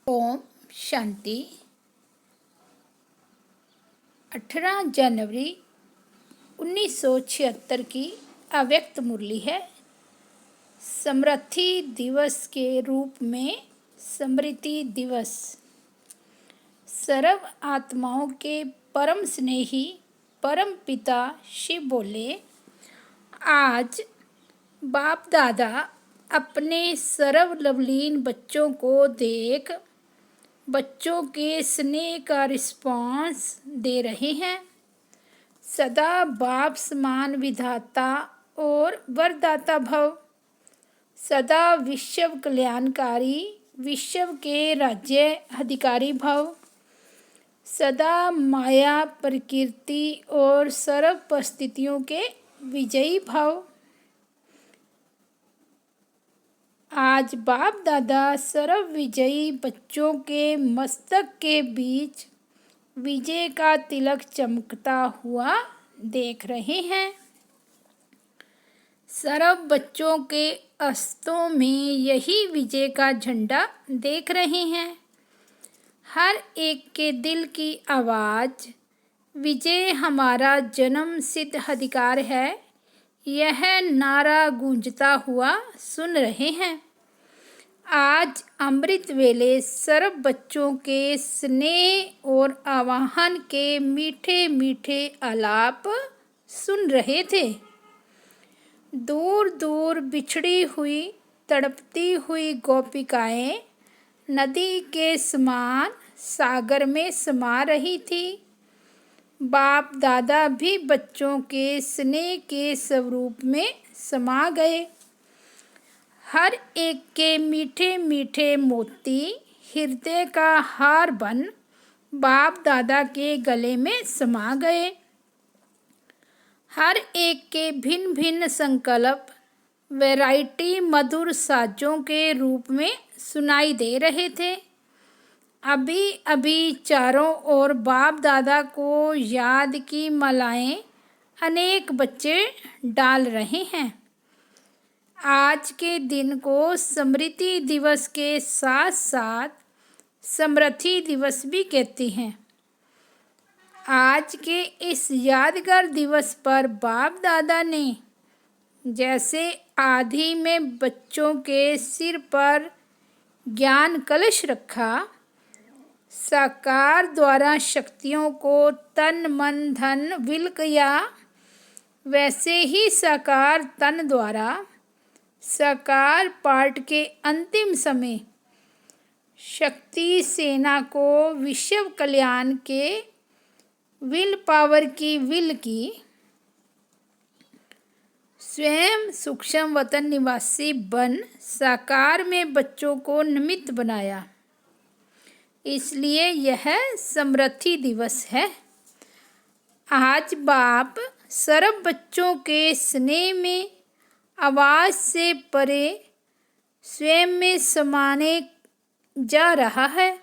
ओम शांति। 18 जनवरी 1976 की अव्यक्त मुरली है। समृद्धि दिवस के रूप में स्मृति दिवस। सर्व आत्माओं के परम स्नेही परम पिता शिव बोले, आज बाप दादा अपने सर्व लवलीन बच्चों को देख बच्चों के स्नेह का रिस्पॉन्स दे रहे हैं। सदा बाप समान विधाता और वरदाता भव, सदा विश्व कल्याणकारी विश्व के राज्य अधिकारी भव, सदा माया प्रकृति और सर्व परिस्थितियों के विजयी भव। आज बाप दादा सर्व विजयी बच्चों के मस्तक के बीच विजय का तिलक चमकता हुआ देख रहे हैं। सर्व बच्चों के अस्त्रों में यही विजय का झंडा देख रहे हैं। हर एक के दिल की आवाज़, विजय हमारा जन्म सिद्ध अधिकार है, यह नारा गूंजता हुआ सुन रहे हैं। आज अमृत वेले सर्व बच्चों के स्नेह और आवाहन के मीठे मीठे आलाप सुन रहे थे। दूर दूर बिछड़ी हुई तड़पती हुई गोपिकाएं नदी के समान सागर में समा रही थी। बाप दादा भी बच्चों के स्नेह के स्वरूप में समा गए। हर एक के मीठे मीठे मोती हृदय का हार बन बाप दादा के गले में समा गए। हर एक के भिन्न भिन्न संकल्प वैरायटी मधुर साजों के रूप में सुनाई दे रहे थे। अभी अभी चारों ओर बाप दादा को याद की मालाएं अनेक बच्चे डाल रहे हैं। आज के दिन को स्मृति दिवस के साथ साथ समृद्धि दिवस भी कहते हैं। आज के इस यादगार दिवस पर बाप दादा ने जैसे आदि में बच्चों के सिर पर ज्ञान कलश रखा, साकार द्वारा शक्तियों को तन मन धन विल किया, वैसे ही साकार तन द्वारा साकार पाठ के अंतिम समय शक्ति सेना को विश्व कल्याण के विल पावर की विल की स्वयं सूक्ष्म वतन निवासी बन साकार में बच्चों को निमित्त बनाया। इसलिए यह समृद्धि दिवस है। आज बाप सर्व बच्चों के स्नेह में आवाज से परे स्वयं में समाने जा रहा है।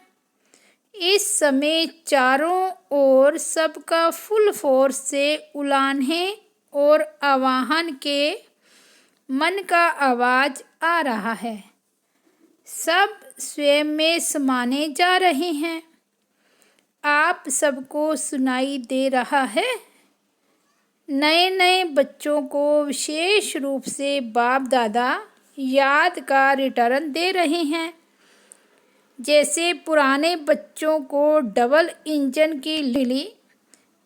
इस समय चारों ओर सबका फुल फोर्स से उलाहने और आवाहन के मन का आवाज आ रहा है। सब स्वयं में समाने जा रहे हैं। आप सबको सुनाई दे रहा है। नए नए बच्चों को विशेष रूप से बाप दादा याद का रिटर्न दे रहे हैं। जैसे पुराने बच्चों को डबल इंजन की लिली,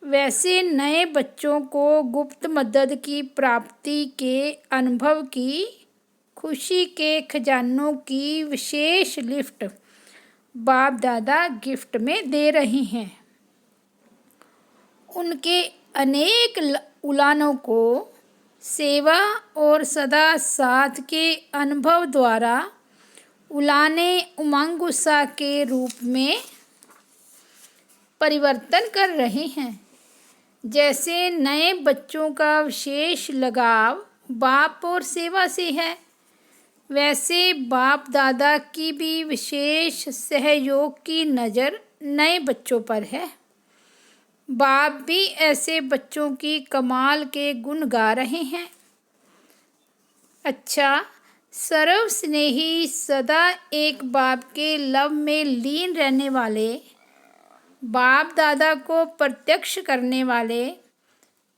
वैसे नए बच्चों को गुप्त मदद की प्राप्ति के अनुभव की खुशी के खजानों की विशेष लिफ्ट बाप दादा गिफ्ट में दे रहे हैं। उनके अनेक उलानों को सेवा और सदा साथ के अनुभव द्वारा उलाने उमंग उत्साह के रूप में परिवर्तन कर रहे हैं। जैसे नए बच्चों का विशेष लगाव बाप और सेवा से है, वैसे बाप दादा की भी विशेष सहयोग की नज़र नए बच्चों पर है। बाप भी ऐसे बच्चों की कमाल के गुण गा रहे हैं। अच्छा, सर्व स्नेही, सदा एक बाप के लव में लीन रहने वाले, बाप दादा को प्रत्यक्ष करने वाले,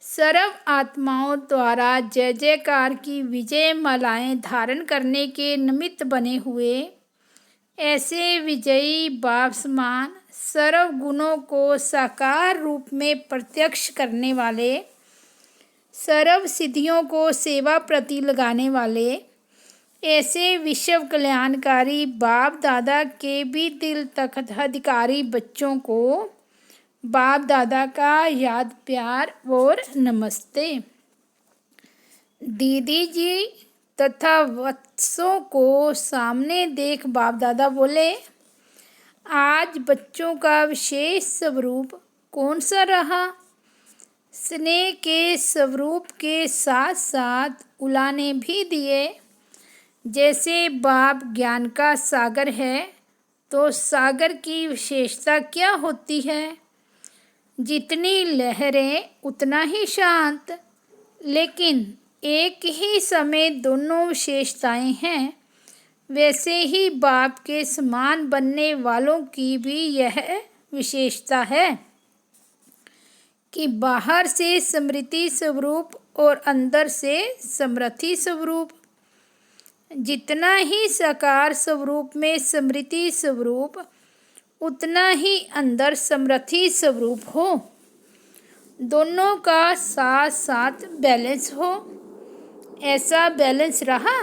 सर्व आत्माओं द्वारा जय जयकार की विजय मालाएं धारण करने के निमित्त बने हुए, ऐसे विजयी बाप समान सर्व गुणों को साकार रूप में प्रत्यक्ष करने वाले, सर्व सिद्धियों को सेवा प्रति लगाने वाले, ऐसे विश्व कल्याणकारी बाप दादा के भी दिल तक अधिकारी बच्चों को बाप दादा का याद प्यार और नमस्ते। दीदी जी तथा वत्सों को सामने देख बाप दादा बोले, आज बच्चों का विशेष स्वरूप कौन सा रहा? स्नेह के स्वरूप के साथ साथ उलाने भी दिए। जैसे बाप ज्ञान का सागर है, तो सागर की विशेषता क्या होती है? जितनी लहरें उतना ही शांत, लेकिन एक ही समय दोनों विशेषताएं हैं। वैसे ही बाप के समान बनने वालों की भी यह विशेषता है कि बाहर से स्मृति स्वरूप और अंदर से समृद्धि स्वरूप। जितना ही साकार स्वरूप में स्मृति स्वरूप, उतना ही अंदर समृद्धि स्वरूप हो। दोनों का साथ साथ बैलेंस हो। ऐसा बैलेंस रहा।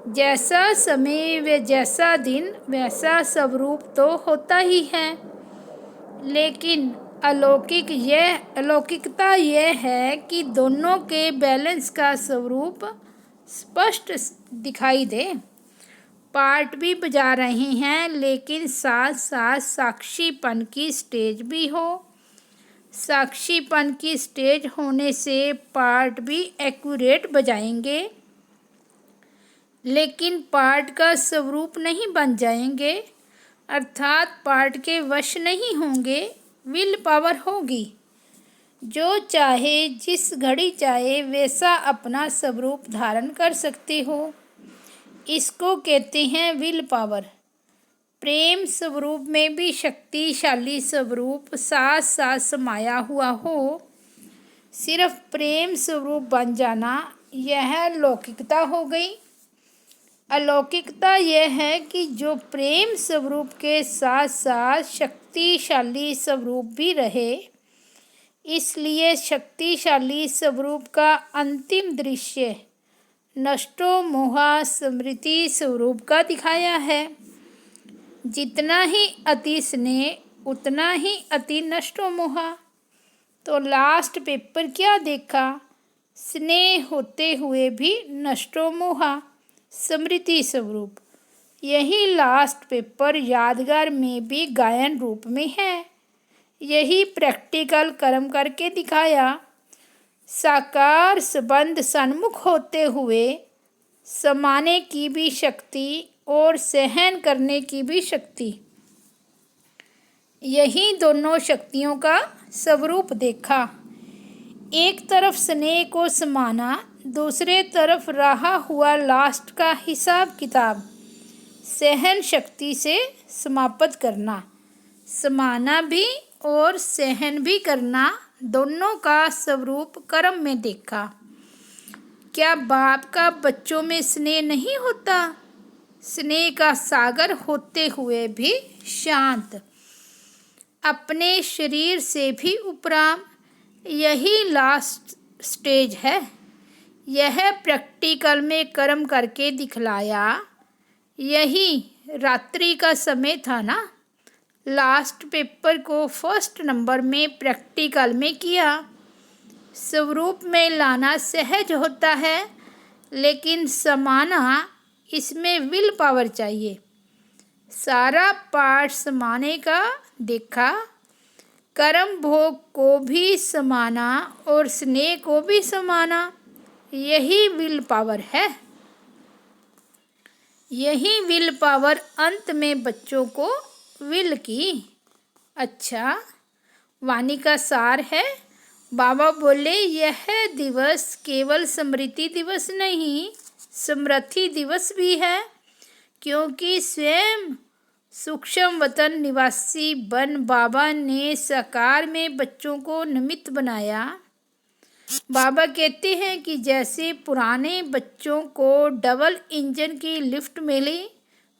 जैसा समय व जैसा दिन वैसा स्वरूप तो होता ही है, लेकिन अलौकिकता यह है कि दोनों के बैलेंस का स्वरूप स्पष्ट दिखाई दे। पार्ट भी बजा रहे हैं, लेकिन साथ साथ साक्षीपन की स्टेज भी हो। साक्षीपन की स्टेज होने से पार्ट भी एक्यूरेट बजाएंगे, लेकिन पार्ट का स्वरूप नहीं बन जाएंगे, अर्थात पार्ट के वश नहीं होंगे। विल पावर होगी। जो चाहे जिस घड़ी चाहे वैसा अपना स्वरूप धारण कर सकते हो। इसको कहते हैं विल पावर। प्रेम स्वरूप में भी शक्तिशाली स्वरूप साथ साथ समाया हुआ हो। सिर्फ प्रेम स्वरूप बन जाना यह लौकिकता हो गई। अलौकिकता यह है कि जो प्रेम स्वरूप के साथ साथ शक्तिशाली स्वरूप भी रहे। इसलिए शक्तिशाली स्वरूप का अंतिम दृश्य नष्टो मोहा स्मृति स्वरूप का दिखाया है। जितना ही अति स्नेह उतना ही अति नष्टो मोहा। तो लास्ट पेपर क्या देखा? स्नेह होते हुए भी नष्टो मोहा स्मृति स्वरूप। यही लास्ट पेपर यादगार में भी गायन रूप में है। यही प्रैक्टिकल कर्म करके दिखाया। साकार संबंध सन्मुख होते हुए समाने की भी शक्ति और सहन करने की भी शक्ति। यही दोनों शक्तियों का स्वरूप देखा। एक तरफ स्नेह को समाना, दूसरे तरफ रहा हुआ लास्ट का हिसाब किताब सहन शक्ति से समाप्त करना। समाना भी और सहन भी करना, दोनों का स्वरूप कर्म में देखा। क्या बाप का बच्चों में स्नेह नहीं होता? स्नेह का सागर होते हुए भी शांत, अपने शरीर से भी उपराम। यही लास्ट स्टेज है। यह प्रैक्टिकल में कर्म करके दिखलाया। यही रात्रि का समय था ना। लास्ट पेपर को फर्स्ट नंबर में प्रैक्टिकल में किया। स्वरूप में लाना सहज होता है, लेकिन समाना इसमें विल पावर चाहिए। सारा पार्ट समाने का देखा। कर्म भोग को भी समाना और स्नेह को भी समाना, यही विल पावर है। यही विल पावर अंत में बच्चों को विल की। अच्छा, वाणी का सार है। बाबा बोले, यह दिवस केवल स्मृति दिवस नहीं, समृद्धि दिवस भी है, क्योंकि स्वयं सूक्ष्म वतन निवासी बन बाबा ने साकार में बच्चों को निमित्त बनाया। बाबा कहते हैं कि जैसे पुराने बच्चों को डबल इंजन की लिफ्ट मिली,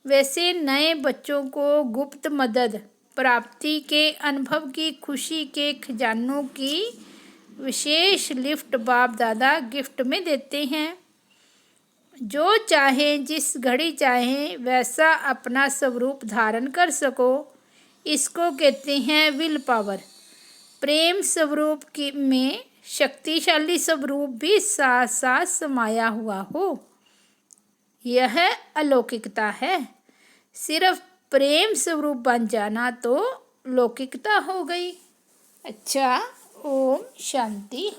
वैसे नए बच्चों को गुप्त मदद प्राप्ति के अनुभव की खुशी के खजानों की विशेष लिफ्ट बाप दादा गिफ्ट में देते हैं। जो चाहे जिस घड़ी चाहे वैसा अपना स्वरूप धारण कर सको, इसको कहते हैं विल पावर। प्रेम स्वरूप में शक्तिशाली स्वरूप भी साथ साथ समाया हुआ हो, यह अलौकिकता है। सिर्फ प्रेम स्वरूप बन जाना तो लौकिकता हो गई। अच्छा, ओम शांति।